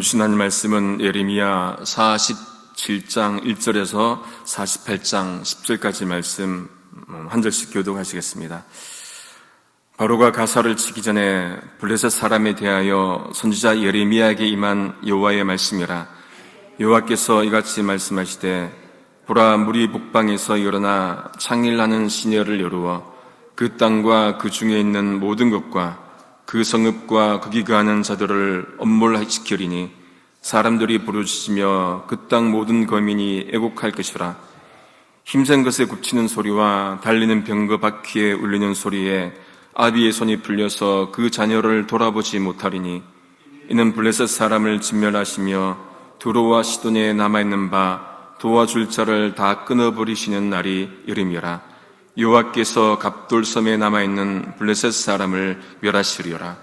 오늘 주신 하나님 말씀은 예레미야 47장 1절에서 48장 10절까지 말씀 한 절씩 교독하시겠습니다. 바로가 가사를 치기 전에 블레셋 사람에 대하여 선지자 예레미야에게 임한 여호와의 말씀이라. 여호와께서 이같이 말씀하시되 보라, 물이 북방에서 일어나 창일하는 시내를 이루어 그 땅과 그 중에 있는 모든 것과 그 성읍과 거기 거하는 자들을 엄몰시키리니 사람들이 부르짖으며 그 땅 모든 거민이 애곡할 것이라. 힘센 것에 굽치는 소리와 달리는 병거 바퀴에 울리는 소리에 아비의 손이 풀려서 그 자녀를 돌아보지 못하리니 이는 블레셋 사람을 진멸하시며 두로와 시돈에 남아있는 바 도와줄 자를 다 끊어버리시는 날이 이름이라. 여호와께서 갑돌섬에 남아있는 블레셋 사람을 멸하시리라.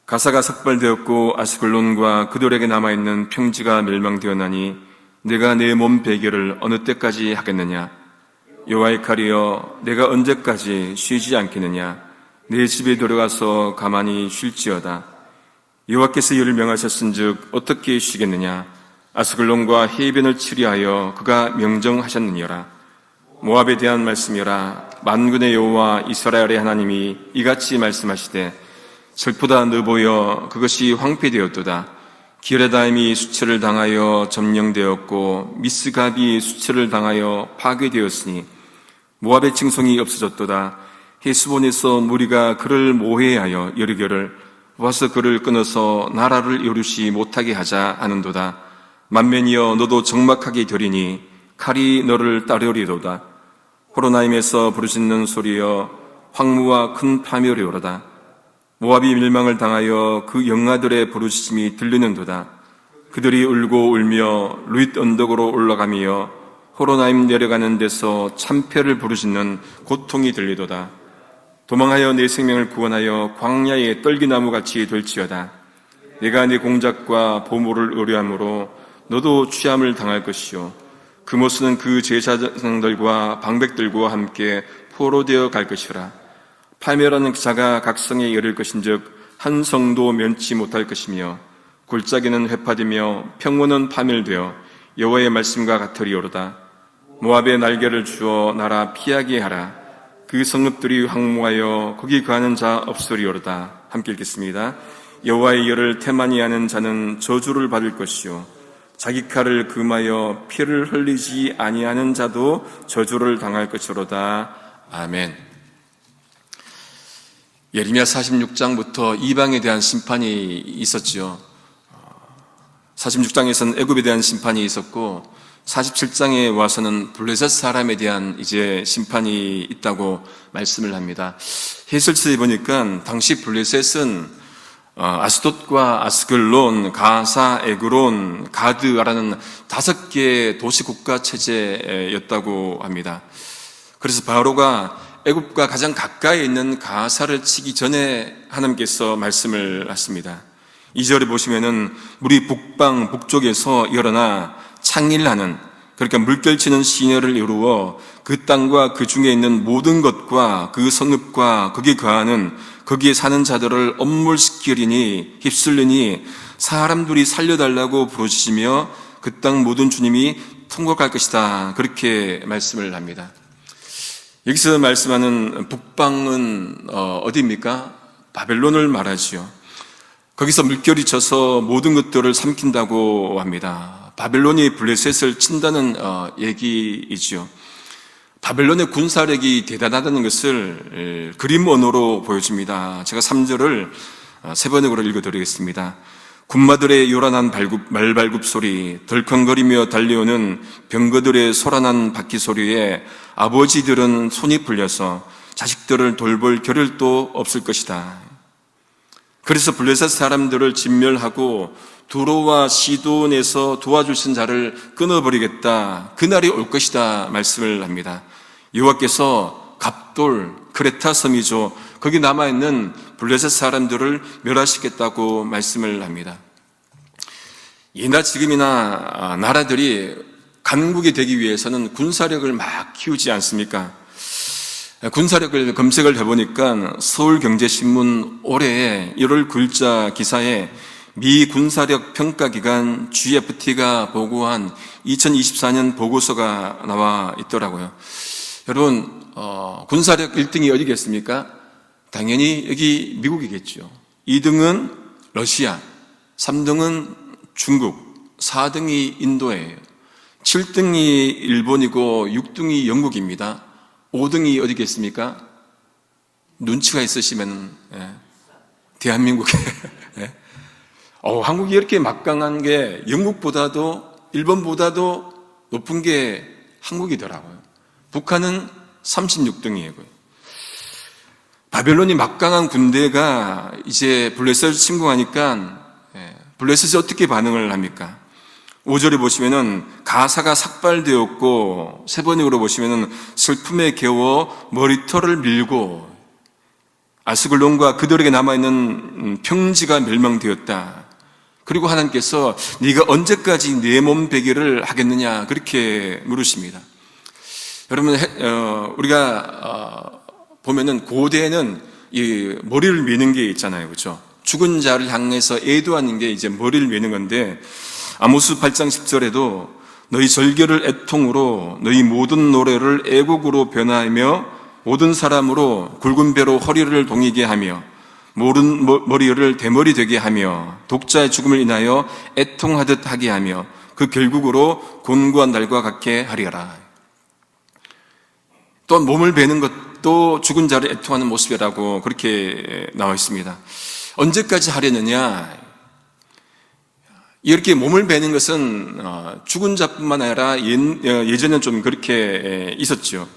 가사가 삭발되었고 아스글론과 그들에게 남아있는 평지가 멸망되었나니 내가 내 몸 베개를 어느 때까지 하겠느냐? 여호와의 칼이여, 내가 언제까지 쉬지 않겠느냐? 내 집에 들어가서 가만히 쉴지어다. 여호와께서 이를 명하셨은즉 어떻게 쉬겠느냐? 아스글론과 해변을 치리하여 그가 명정하셨느니라. 모압에 대한 말씀이라. 만군의 여호와 이스라엘의 하나님이 이같이 말씀하시되 슬프다 느보여 그것이 황폐되었도다. 기레다임이 수치를 당하여 점령되었고 미스갑이 수치를 당하여 파괴되었으니 모압의 칭송이 없어졌도다. 헤스본에서 무리가 그를 모해하여 이르기를 와서 그를 끊어서 나라를 이루지 못하게 하자 하는도다. 만면이여, 너도 적막하게 되리니 칼이 너를 따르리로다. 호로나임에서 부르짖는 소리여, 황무와 큰 파멸이 오로다. 모압이 멸망을 당하여 그 영아들의 부르짖음이 들리는도다. 그들이 울고 울며 루잇 언덕으로 올라가며 호로나임 내려가는 데서 참패를 부르짖는 고통이 들리도다. 도망하여 내 생명을 구원하여 광야의 떨기나무같이 될지어다. 내가 네 공작과 보물을 의뢰함으로 너도 취함을 당할 것이요 그모스는 그 제사장들과 방백들과 함께 포로되어 갈 것이라. 파멸하는 자가 각성에 이를 것인즉 한 성도 면치 못할 것이며 골짜기는 회파되며 평원은 파멸되어 여호와의 말씀과 같으리오로다. 모압의 날개를 주어 나라 피하게 하라. 그 성읍들이 황무하여 거기 거하는 자 없으리오로다. 함께 읽겠습니다. 여호와의 열을 태만히 하는 자는 저주를 받을 것이요 자기 칼을 금하여 피를 흘리지 아니하는 자도 저주를 당할 것이로다. 아멘. 예레미야 46장부터 이방에 대한 심판이 있었지요. 46장에서는 애굽에 대한 심판이 있었고 47장에 와서는 블레셋 사람에 대한 이제 심판이 있다고 말씀을 합니다. 해설서에 보니까 당시 블레셋은 아스돗과 아스글론, 가사, 에그론, 가드라는 5개의 도시 국가 체제였다고 합니다. 그래서 바로가 애굽과 가장 가까이 있는 가사를 치기 전에 하나님께서 말씀을 하십니다. 2절에 보시면은 물이 북쪽에서 일어나 창일하는, 그러니까 물결치는 시내를 이루어 그 땅과 그 중에 있는 모든 것과 그 성읍과 거기 거하는 거기에 사는 자들을 엄몰시키리니 휩쓸리니 사람들이 살려달라고 부르짖으며 그 땅 모든 주님이 통곡할 것이다. 그렇게 말씀을 합니다. 여기서 말씀하는 북방은 어디입니까? 바벨론을 말하지요. 거기서 물결이 쳐서 모든 것들을 삼킨다고 합니다. 바벨론이 블레셋을 친다는 얘기이지요. 바벨론의 군사력이 대단하다는 것을 그림 언어로 보여줍니다. 제가 3절을 세 번역으로 읽어드리겠습니다. 군마들의 요란한 말발굽 소리, 덜컹거리며 달려오는 병거들의 소란한 바퀴 소리에 아버지들은 손이 풀려서 자식들을 돌볼 겨를도 없을 것이다. 그래서 블레셋 사람들을 진멸하고 두로와 시돈에서 도와주신 자를 끊어버리겠다. 그날이 올 것이다 말씀을 합니다. 여호와께서 갑돌, 크레타 섬이죠. 거기 남아있는 블레셋 사람들을 멸하시겠다고 말씀을 합니다. 옛날 지금이나 나라들이 강국이 되기 위해서는 군사력을 막 키우지 않습니까? 군사력을 검색을 해보니까 서울경제신문 올해 1월 글자 기사에 미 군사력 평가기관 GFT가 보고한 2024년 보고서가 나와 있더라고요. 여러분, 군사력 1등이 어디겠습니까? 당연히 여기 미국이겠죠. 2등은 러시아, 3등은 중국, 4등이 인도예요. 7등이 일본이고 6등이 영국입니다. 5등이 어디겠습니까? 눈치가 있으시면 대한민국에 한국이 이렇게 막강한 게 영국보다도 일본보다도 높은 게 한국이더라고요. 북한은 36등이고요. 바벨론이 막강한 군대가 이제 블레셋을 침공하니까 블레셋이 어떻게 반응을 합니까? 5절에 보시면은 가사가 삭발되었고, 세번역으로 보시면은 슬픔에 겨워 머리털을 밀고 아스글론과 그들에게 남아있는 평지가 멸망되었다. 그리고 하나님께서 네가 언제까지 내 몸 베기를 하겠느냐 그렇게 물으십니다. 여러분, 우리가 보면은 고대에는 이 머리를 미는 게 있잖아요, 그렇죠? 죽은 자를 향해서 애도하는 게 이제 머리를 미는 건데, 아모스 8장 10절에도 너희 절개를 애통으로 너희 모든 노래를 애곡으로 변화하며 모든 사람으로 굵은 배로 허리를 동이게 하며 모른 머리를 대머리 되게 하며 독자의 죽음을 인하여 애통하듯 하게 하며 그 결국으로 곤고한 날과 같게 하리라. 또 몸을 베는 것도 죽은 자를 애통하는 모습이라고 그렇게 나와 있습니다. 언제까지 하려느냐? 이렇게 몸을 베는 것은 죽은 자뿐만 아니라 예전에는 좀 그렇게 있었죠.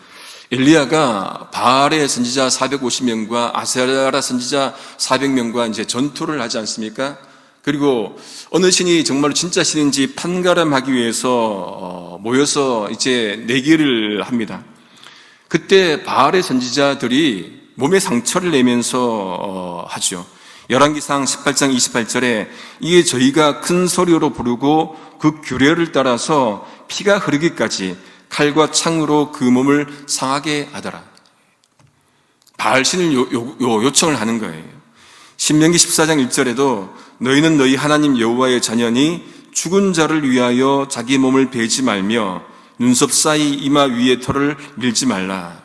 엘리야가 바알의 선지자 450명과 아세라 선지자 400명과 이제 전투를 하지 않습니까? 그리고 어느 신이 정말로 진짜 신인지 판가름하기 위해서 모여서 이제 내기를 합니다. 그때 바알의 선지자들이 몸에 상처를 내면서 하죠. 열왕기상 18장 28절에 이에 저희가 큰 소리로 부르고 그 규례를 따라서 피가 흐르기까지 칼과 창으로 그 몸을 상하게 하더라. 바알신을 요청을 하는 거예요. 신명기 14장 1절에도 너희는 너희 하나님 여호와의 자녀니 죽은 자를 위하여 자기 몸을 베지 말며 눈썹 사이 이마 위에 털을 밀지 말라.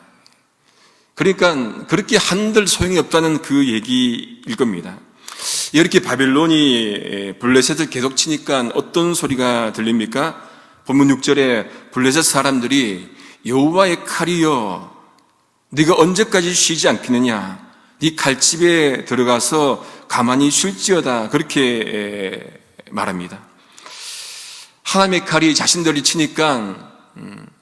그러니까 그렇게 한들 소용이 없다는 그 얘기일 겁니다. 이렇게 바벨론이 블레셋을 계속 치니까 어떤 소리가 들립니까? 본문 6절에 블레셋 사람들이 여호와의 칼이여 네가 언제까지 쉬지 않겠느냐, 네 칼집에 들어가서 가만히 쉴지어다 그렇게 말합니다. 하나님의 칼이 자신들이 치니까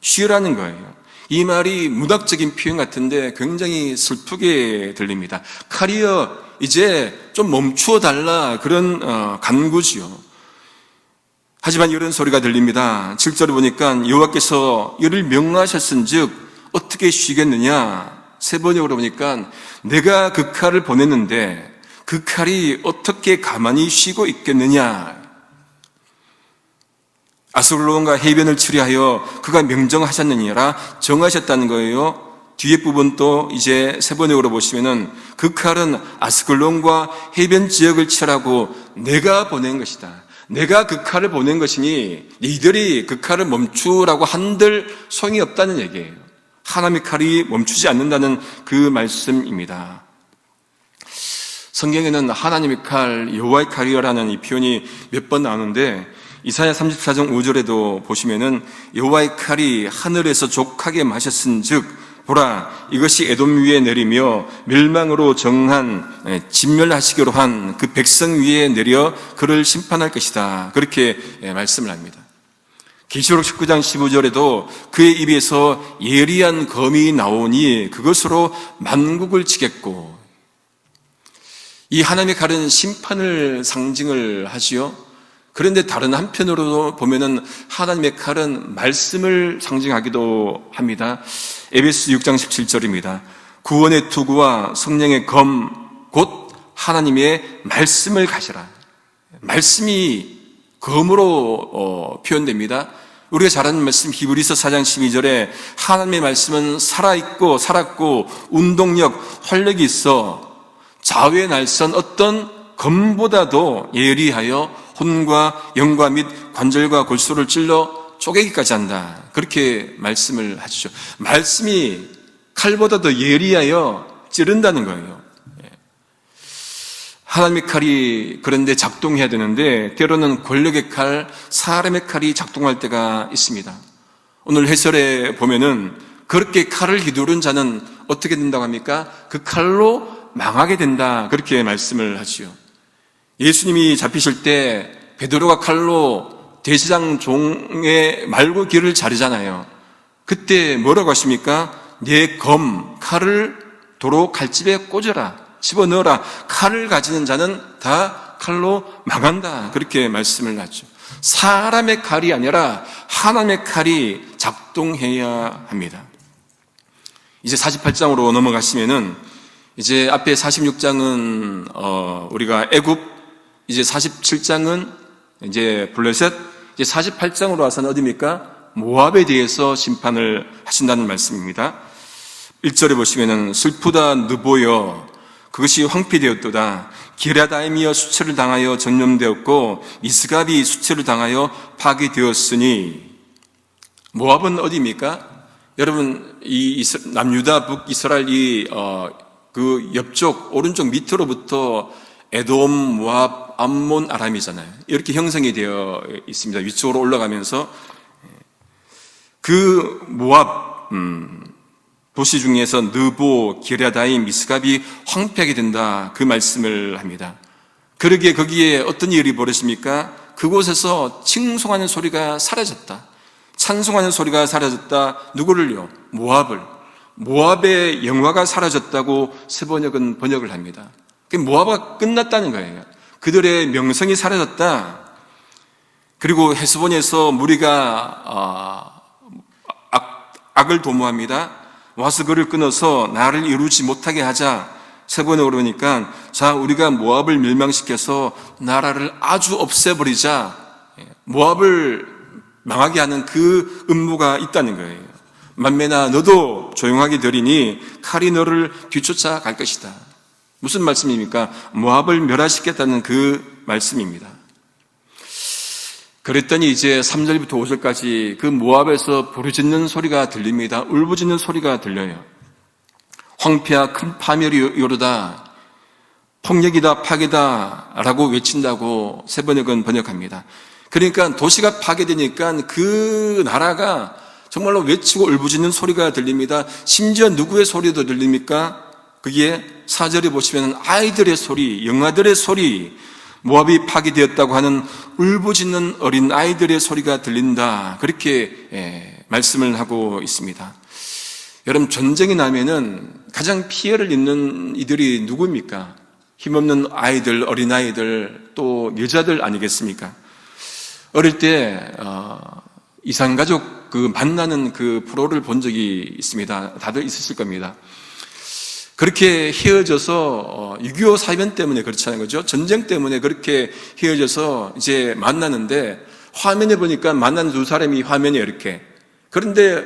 쉬라는 거예요. 이 말이 문학적인 표현 같은데 굉장히 슬프게 들립니다. 칼이여 이제 좀 멈추어 달라 그런 간구지요. 하지만 이런 소리가 들립니다. 7절에 보니까 여호와께서 이를 명하셨은즉 어떻게 쉬겠느냐. 세 번역으로 보니까 내가 그 칼을 보냈는데 그 칼이 어떻게 가만히 쉬고 있겠느냐. 아스글론과 해변을 치리하여 그가 명정하셨느니라 정하셨다는 거예요. 뒤에 부분 또 이제 세 번역으로 보시면은 그 칼은 아스글론과 해변 지역을 치라고 내가 보낸 것이다. 내가 그 칼을 보낸 것이니 이들이 그 칼을 멈추라고 한들 소용이 없다는 얘기예요. 하나님의 칼이 멈추지 않는다는 그 말씀입니다. 성경에는 하나님의 칼, 여호와의 칼이라는 이 표현이 몇 번 나오는데 이사야 34장 5절에도 보시면은 여호와의 칼이 하늘에서 족하게 마셨은즉 보라 이것이 에돔 위에 내리며 멸망으로 정한 진멸하시기로 한 그 백성 위에 내려 그를 심판할 것이다. 그렇게 말씀을 합니다. 계시록 19장 15절에도 그의 입에서 예리한 검이 나오니 그것으로 만국을 치겠고, 이 하나님의 칼은 심판을 상징을 하지요. 그런데 다른 한편으로 보면은 하나님의 칼은 말씀을 상징하기도 합니다. 에베소 6장 17절입니다. 구원의 투구와 성령의 검 곧 하나님의 말씀을 가시라. 말씀이 검으로 표현됩니다. 우리가 잘 아는 말씀 히브리서 4장 12절에 하나님의 말씀은 살았고 운동력, 활력이 있어 좌우에 날선 어떤 검보다도 예리하여 혼과 영과 및 관절과 골수를 찔러 쪼개기까지 한다. 그렇게 말씀을 하시죠. 말씀이 칼보다 더 예리하여 찌른다는 거예요. 하나님의 칼이 그런데 작동해야 되는데 때로는 권력의 칼, 사람의 칼이 작동할 때가 있습니다. 오늘 해설에 보면은 그렇게 칼을 휘두른 자는 어떻게 된다고 합니까? 그 칼로 망하게 된다. 그렇게 말씀을 하지요. 예수님이 잡히실 때 베드로가 칼로 대제사장 종의 말고 길을 자르잖아요. 그때 뭐라고 하십니까? 내 칼을 도로 칼집에 꽂아라. 집어넣어라. 칼을 가지는 자는 다 칼로 망한다. 그렇게 말씀을 하죠. 사람의 칼이 아니라 하나님의 칼이 작동해야 합니다. 이제 48장으로 넘어가시면은 이제 앞에 46장은 우리가 애굽, 이제 47장은 이제 블레셋, 이제 48장으로 와서는 어디입니까? 모압에 대해서 심판을 하신다는 말씀입니다. 1절에 보시면은 슬프다 느보여 그것이 황폐되었도다. 기라다임이여 수치를 당하여 전염되었고 미스갑이 수치를 당하여 파괴되었으니. 모압은 어디입니까? 여러분 이 남유다 북이스라엘 그 옆쪽 오른쪽 밑으로부터 에돔, 모압, 암몬, 아람이잖아요. 이렇게 형성이 되어 있습니다. 위쪽으로 올라가면서 그 모압 도시 중에서 느보, 기랴다임, 미스갑이 황폐하게 된다. 그 말씀을 합니다. 그러기에 거기에 어떤 일이 벌어집니까? 그곳에서 칭송하는 소리가 사라졌다. 찬송하는 소리가 사라졌다. 누구를요? 모압을. 모압의 영화가 사라졌다고 세번역은 번역을 합니다. 모압가 끝났다는 거예요. 그들의 명성이 사라졌다. 그리고 헤스본에서 무리가 악을 도모합니다. 와서 그를 끊어서 나를 이루지 못하게 하자. 세번역으로 보니까 자 우리가 모압을 멸망시켜서 나라를 아주 없애버리자. 모압을 망하게 하는 그 음모가 있다는 거예요. 만매나 너도 조용하게 되리니 칼이 너를 뒤쫓아 갈 것이다. 무슨 말씀입니까? 모압을 멸하시겠다는 그 말씀입니다. 그랬더니 이제 3절부터 5절까지 그 모압에서 부르짖는 소리가 들립니다. 울부짖는 소리가 들려요. 황폐와 큰 파멸이 이르다. 폭력이다 파괴다 라고 외친다고 세번역은 번역합니다. 그러니까 도시가 파괴되니까 그 나라가 정말로 외치고 울부짖는 소리가 들립니다. 심지어 누구의 소리도 들립니까? 그게 4절에 보시면 아이들의 소리, 영아들의 소리, 모압이 파괴되었다고 하는 울부짖는 어린 아이들의 소리가 들린다. 그렇게 말씀을 하고 있습니다. 여러분 전쟁이 나면은 가장 피해를 입는 이들이 누구입니까? 힘없는 아이들, 어린아이들, 또 여자들 아니겠습니까? 어릴 때 이산가족 그 만나는 그 프로를 본 적이 있습니다. 다들 있으실 겁니다. 그렇게 헤어져서 6.25 사변 때문에 그렇잖아요. 그죠? 전쟁 때문에 그렇게 헤어져서 이제 만나는데 화면에 보니까 만난 두 사람이 화면에 이렇게. 그런데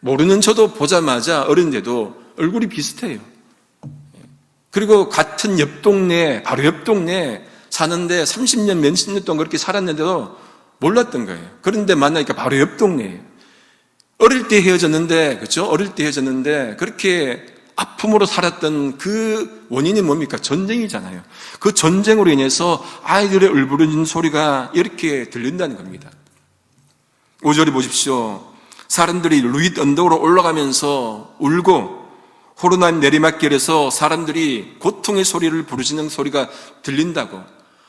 모르는 저도 보자마자 어른데도 얼굴이 비슷해요. 그리고 같은 옆 동네, 바로 옆 동네 사는데 30년, 몇십 년 동안 그렇게 살았는데도 몰랐던 거예요. 그런데 만나니까 바로 옆 동네예요. 어릴 때 헤어졌는데, 그렇죠? 어릴 때 헤어졌는데 그렇게 아픔으로 살았던 그 원인이 뭡니까? 전쟁이잖아요. 그 전쟁으로 인해서 아이들의 울부짖는 소리가 이렇게 들린다는 겁니다. 5절에 보십시오. 사람들이 루잇 언덕으로 올라가면서 울고 호르나임 내리막길에서 사람들이 고통의 소리를 부르짖는 소리가 들린다고.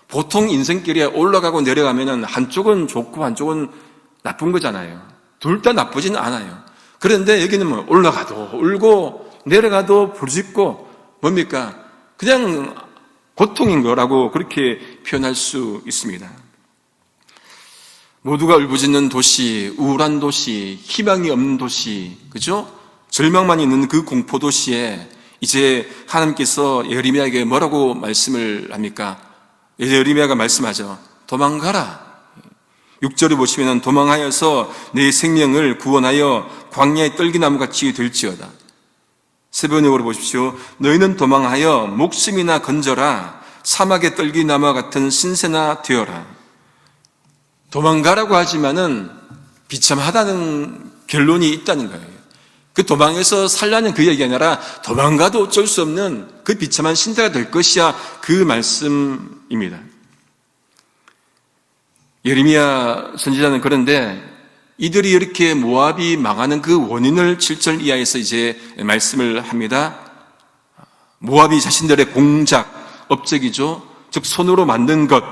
보통 인생길에 올라가고 내려가면은 한쪽은 좋고 한쪽은 나쁜 거잖아요. 둘 다 나쁘진 않아요. 그런데 여기는 뭐 올라가도 울고 내려가도 부르짖고 뭡니까? 그냥 고통인 거라고 그렇게 표현할 수 있습니다. 모두가 울부짖는 도시, 우울한 도시, 희망이 없는 도시, 그죠? 절망만 있는 그 공포 도시에 이제 하나님께서 예레미야에게 뭐라고 말씀을 합니까? 예레미야가 말씀하죠. 도망가라. 6절에 보시면 도망하여서 내 생명을 구원하여 광야의 떨기나무같이 될지어다. 세번역으로 보십시오. 너희는 도망하여 목숨이나 건져라. 사막의 떨기나무와 같은 신세나 되어라. 도망가라고 하지만은 비참하다는 결론이 있다는 거예요. 그 도망에서 살라는 그 얘기가 아니라 도망가도 어쩔 수 없는 그 비참한 신세가 될 것이야, 그 말씀입니다. 예레미야 선지자는 그런데 이들이 이렇게 모압이 망하는 그 원인을 7절 이하에서 이제 말씀을 합니다. 모압이 자신들의 공작, 업적이죠. 즉 손으로 만든 것,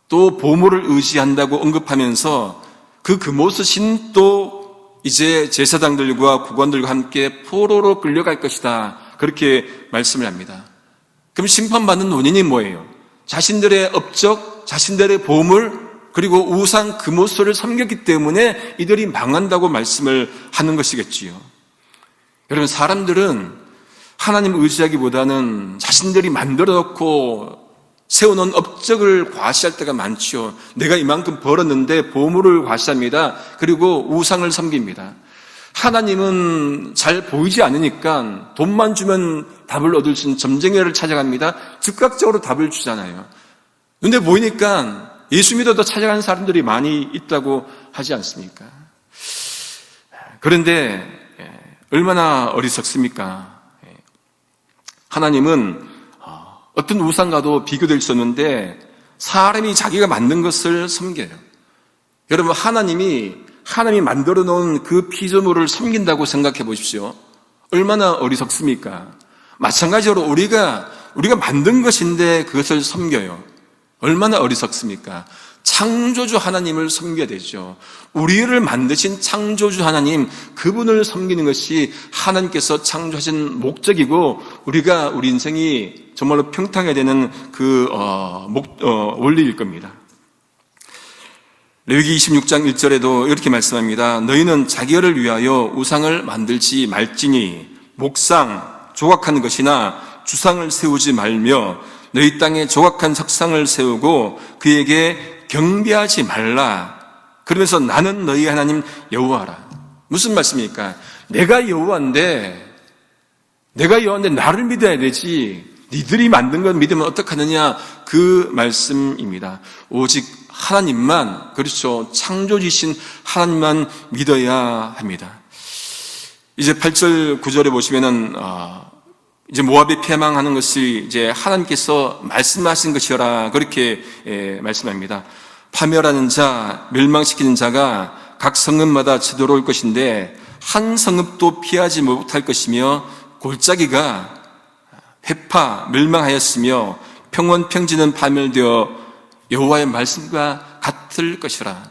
또 보물을 의지한다고 언급하면서 그 금오스 신도 이제 제사장들과 국왕들과 함께 포로로 끌려갈 것이다, 그렇게 말씀을 합니다. 그럼 심판받는 원인이 뭐예요? 자신들의 업적, 자신들의 보물, 그리고 우상 금오스를 섬겼기 때문에 이들이 망한다고 말씀을 하는 것이겠지요. 여러분, 사람들은 하나님 의지하기보다는 자신들이 만들어 놓고 세워놓은 업적을 과시할 때가 많죠. 내가 이만큼 벌었는데 보물을 과시합니다. 그리고 우상을 섬깁니다. 하나님은 잘 보이지 않으니까 돈만 주면 답을 얻을 수 있는 점쟁이를 찾아갑니다. 즉각적으로 답을 주잖아요. 근데 보이니까 예수 믿어도 찾아가는 사람들이 많이 있다고 하지 않습니까? 그런데 얼마나 어리석습니까? 하나님은 어떤 우상과도 비교될 수 없는데 사람이 자기가 만든 것을 섬겨요. 여러분, 하나님이 만들어 놓은 그 피조물을 섬긴다고 생각해 보십시오. 얼마나 어리석습니까? 마찬가지로 우리가 만든 것인데 그것을 섬겨요. 얼마나 어리석습니까? 창조주 하나님을 섬겨야 되죠. 우리를 만드신 창조주 하나님, 그분을 섬기는 것이 하나님께서 창조하신 목적이고 우리 인생이 정말로 평탄해야 되는 그 원리일 겁니다. 레위기 26장 1절에도 이렇게 말씀합니다. 너희는 자기를 위하여 우상을 만들지 말지니 목상, 조각한 것이나 주상을 세우지 말며 너희 땅에 조각한 석상을 세우고 그에게 경배하지 말라. 그러면서 나는 너희 하나님 여호와라. 무슨 말씀입니까? 내가 여호와인데 나를 믿어야 되지 니들이 만든 것 믿으면 어떡하느냐, 그 말씀입니다. 오직 하나님만, 그렇죠, 창조주신 하나님만 믿어야 합니다. 이제 8절 9절에 보시면은 이제 모압이 패망하는 것이 이제 하나님께서 말씀하신 것이라 그렇게 말씀합니다. 파멸하는 자, 멸망시키는 자가 각 성읍마다 쳐들어올 것인데 한 성읍도 피하지 못할 것이며 골짜기가 회파 멸망하였으며 평원 평지는 파멸되어 여호와의 말씀과 같을 것이라.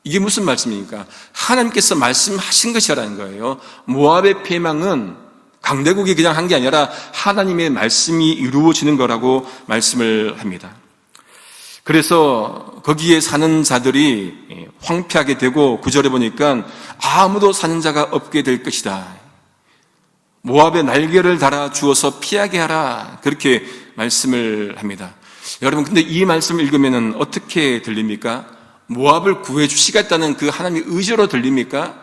이게 무슨 말씀입니까? 하나님께서 말씀하신 것이라는 거예요. 모압의 패망은 강대국이 그냥 한 게 아니라 하나님의 말씀이 이루어지는 거라고 말씀을 합니다. 그래서 거기에 사는 자들이 황폐하게 되고 9절에 보니까 아무도 사는 자가 없게 될 것이다. 모압의 날개를 달아 주어서 피하게 하라, 그렇게 말씀을 합니다. 여러분, 근데 이 말씀을 읽으면 어떻게 들립니까? 모압을 구해 주시겠다는 그 하나님의 의지로 들립니까?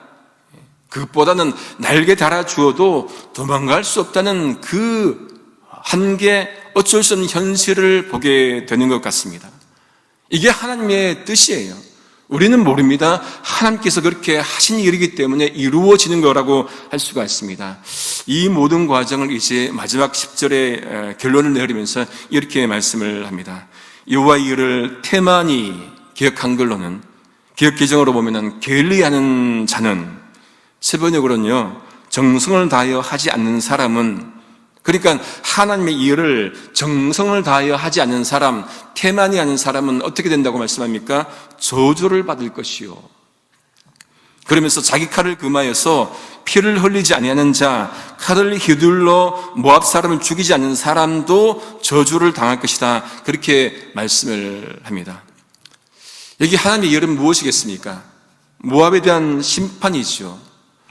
그것보다는 날개 달아 주어도 도망갈 수 없다는 그 한계, 어쩔 수 없는 현실을 보게 되는 것 같습니다. 이게 하나님의 뜻이에요. 우리는 모릅니다. 하나님께서 그렇게 하신 일이기 때문에 이루어지는 거라고 할 수가 있습니다. 이 모든 과정을 이제 마지막 10절에 결론을 내리면서 이렇게 말씀을 합니다. 여호와의 일을 태만히 기억 한글로는, 기억 개정으로 보면은 게을리하는 자는, 세번역으로는요, 정성을 다하여 하지 않는 사람은, 그러니까 하나님의 일을 정성을 다하여 하지 않는 사람, 태만히 하는 사람은 어떻게 된다고 말씀합니까? 저주를 받을 것이요. 그러면서 자기 칼을 금하여서 피를 흘리지 아니하는 자, 칼을 휘둘러 모압 사람을 죽이지 않는 사람도 저주를 당할 것이다, 그렇게 말씀을 합니다. 여기 하나님의 일은 무엇이겠습니까? 모압에 대한 심판이죠.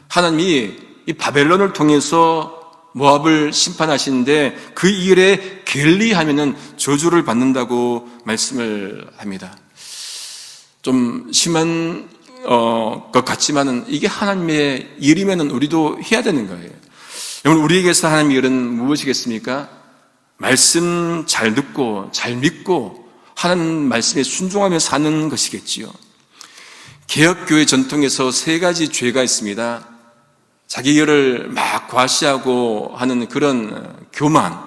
하나님이 이 바벨론을 통해서 모압을 심판하시는데 그 일에 게을리하면은 저주를 받는다고 말씀을 합니다. 좀 심한 것 같지만은 이게 하나님의 일이면은 우리도 해야 되는 거예요. 여러분, 우리에게서 하나님의 일은 무엇이겠습니까? 말씀 잘 듣고 잘 믿고 하나님 말씀에 순종하며 사는 것이겠지요. 개혁교회 전통에서 세 가지 죄가 있습니다. 자기 일을 막 과시하고 하는 그런 교만,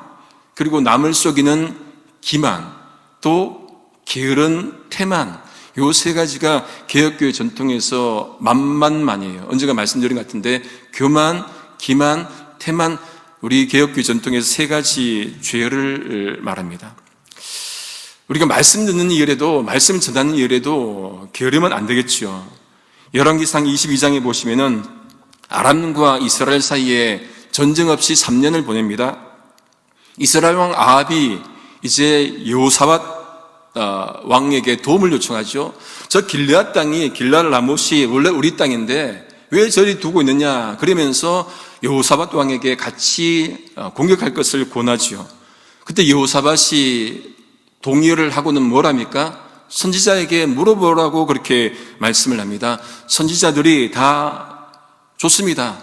그리고 남을 속이는 기만, 또 게으른 태만, 요 세 가지가 개혁교회 전통에서 만만만이에요. 언젠가 말씀드린 것 같은데 교만, 기만, 태만, 우리 개혁교회 전통에서 세 가지 죄를 말합니다. 우리가 말씀 듣는 일에도, 말씀 전하는 일에도 게으르면 안 되겠죠. 열왕기상 22장에 보시면은 아람과 이스라엘 사이에 전쟁 없이 3년을 보냅니다. 이스라엘 왕 아합이 이제 여호사밧 왕에게 도움을 요청하죠. 저 길르앗 땅이, 길르앗 라못이 원래 우리 땅인데 왜 저리 두고 있느냐, 그러면서 여호사밧 왕에게 같이 공격할 것을 권하지요. 그때 여호사밧이 동의를 하고는 뭐랍니까? 선지자에게 물어보라고 그렇게 말씀을 합니다. 선지자들이 다 좋습니다,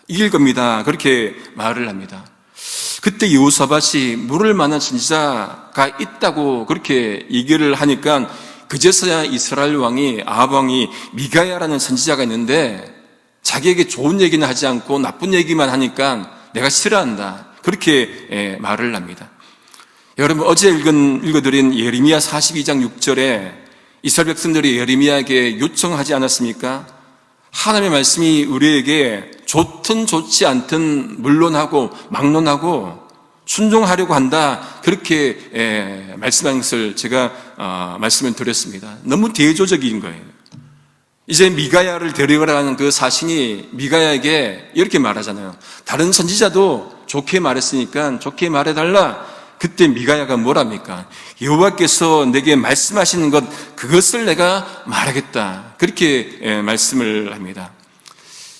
이길 겁니다, 그렇게 말을 합니다. 그때 여호사밧이 물을 만한 선지자가 있다고 그렇게 얘기를 하니까 그제서야 이스라엘 왕이, 아합 왕이 미가야라는 선지자가 있는데 자기에게 좋은 얘기는 하지 않고 나쁜 얘기만 하니까 내가 싫어한다, 그렇게 말을 합니다. 여러분, 어제 읽어드린 예레미야 42장 6절에 이스라엘 백성들이 예레미야에게 요청하지 않았습니까? 하나님의 말씀이 우리에게 좋든 좋지 않든 물론하고 막론하고 순종하려고 한다, 그렇게 말씀한 것을 제가 말씀을 드렸습니다. 너무 대조적인 거예요. 이제 미가야를 데려가라는 그 사신이 미가야에게 이렇게 말하잖아요. 다른 선지자도 좋게 말했으니까 좋게 말해달라. 그때 미가야가 뭐랍니까? 여호와께서 내게 말씀하시는 것, 그것을 내가 말하겠다, 그렇게 말씀을 합니다.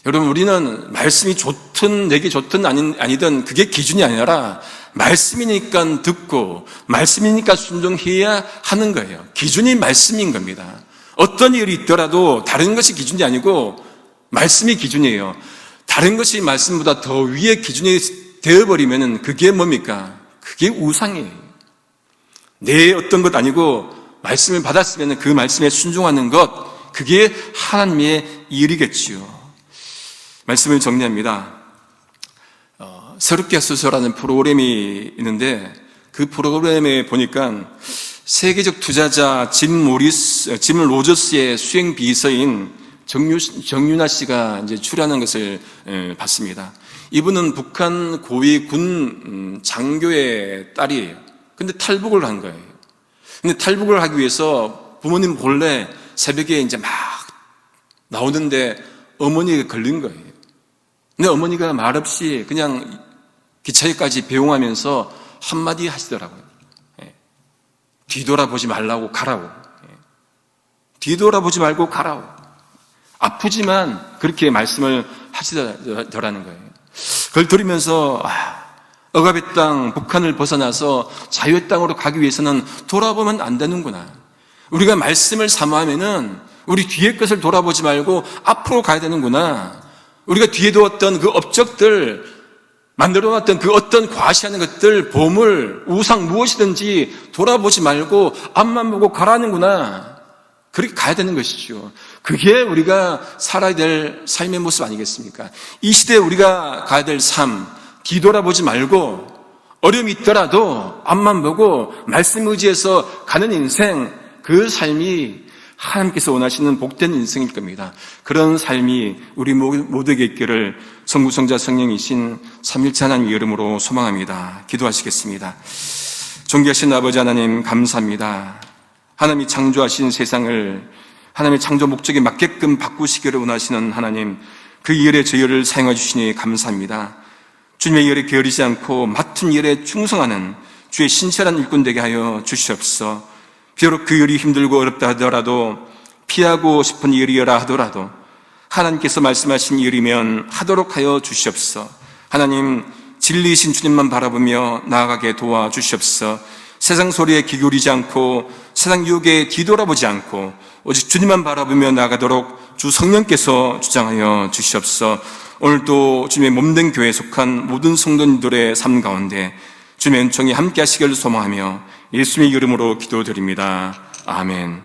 여러분, 우리는 말씀이 좋든 내게 좋든 아니든 그게 기준이 아니라 말씀이니까 듣고 말씀이니까 순종해야 하는 거예요. 기준이 말씀인 겁니다. 어떤 일이 있더라도 다른 것이 기준이 아니고 말씀이 기준이에요. 다른 것이 말씀보다 더 위의 기준이 되어버리면 그게 뭡니까? 그게 우상이에요. 내 어떤 것 아니고 말씀을 받았으면 그 말씀에 순종하는 것, 그게 하나님의 일이겠지요. 말씀을 정리합니다. 새롭게 하소서라는 프로그램이 있는데 그 프로그램에 보니까 세계적 투자자 짐 로저스의 수행 비서인 정윤아 씨가 이제 출연한 것을 봤습니다. 이분은 북한 고위 군 장교의 딸이에요. 근데 탈북을 한 거예요. 근데 탈북을 하기 위해서 부모님 몰래 새벽에 이제 막 나오는데 어머니가 걸린 거예요. 근데 어머니가 말없이 그냥 기차에까지 배웅하면서 한마디 하시더라고요. 뒤돌아보지 말라고 가라고. 뒤돌아보지 말고 가라고. 아프지만 그렇게 말씀을 하시더라는 거예요. 그걸 들으면서 억압의 땅 북한을 벗어나서 자유의 땅으로 가기 위해서는 돌아보면 안 되는구나. 우리가 말씀을 사모하면은 우리 뒤에 것을 돌아보지 말고 앞으로 가야 되는구나. 우리가 뒤에 두었던 그 업적들, 만들어놨던 그 어떤 과시하는 것들, 보물, 우상 무엇이든지 돌아보지 말고 앞만 보고 가라는구나. 그렇게 가야 되는 것이죠. 그게 우리가 살아야 될 삶의 모습 아니겠습니까? 이 시대에 우리가 가야 될 삶, 뒤돌아보지 말고 어려움이 있더라도 앞만 보고 말씀 의지해서 가는 인생, 그 삶이 하나님께서 원하시는 복된 인생일 겁니다. 그런 삶이 우리 모두에게 있기를 성부성자 성령이신 삼일체 하나님 이름으로 소망합니다. 기도하시겠습니다. 존귀하신 아버지 하나님, 감사합니다. 하나님이 창조하신 세상을 하나님의 창조 목적에 맞게끔 바꾸시기를 원하시는 하나님, 그 일에 저희를 사용해 주시니 감사합니다. 주님의 일에 게으르지 않고 맡은 일에 충성하는 주의 신실한 일꾼 되게 하여 주시옵소서. 비록 그 일이 힘들고 어렵다 하더라도, 피하고 싶은 일이라 하더라도 하나님께서 말씀하신 일이면 하도록 하여 주시옵소서. 하나님, 진리이신 주님만 바라보며 나아가게 도와주시옵소서. 세상 소리에 귀 기울이지 않고 세상 유혹에 뒤돌아보지 않고 오직 주님만 바라보며 나아가도록 주 성령께서 주장하여 주시옵소서. 오늘도 주님의 몸된 교회에 속한 모든 성도님들의 삶 가운데 주님의 은총이 함께 하시기를 소망하며 예수님의 이름으로 기도드립니다. 아멘.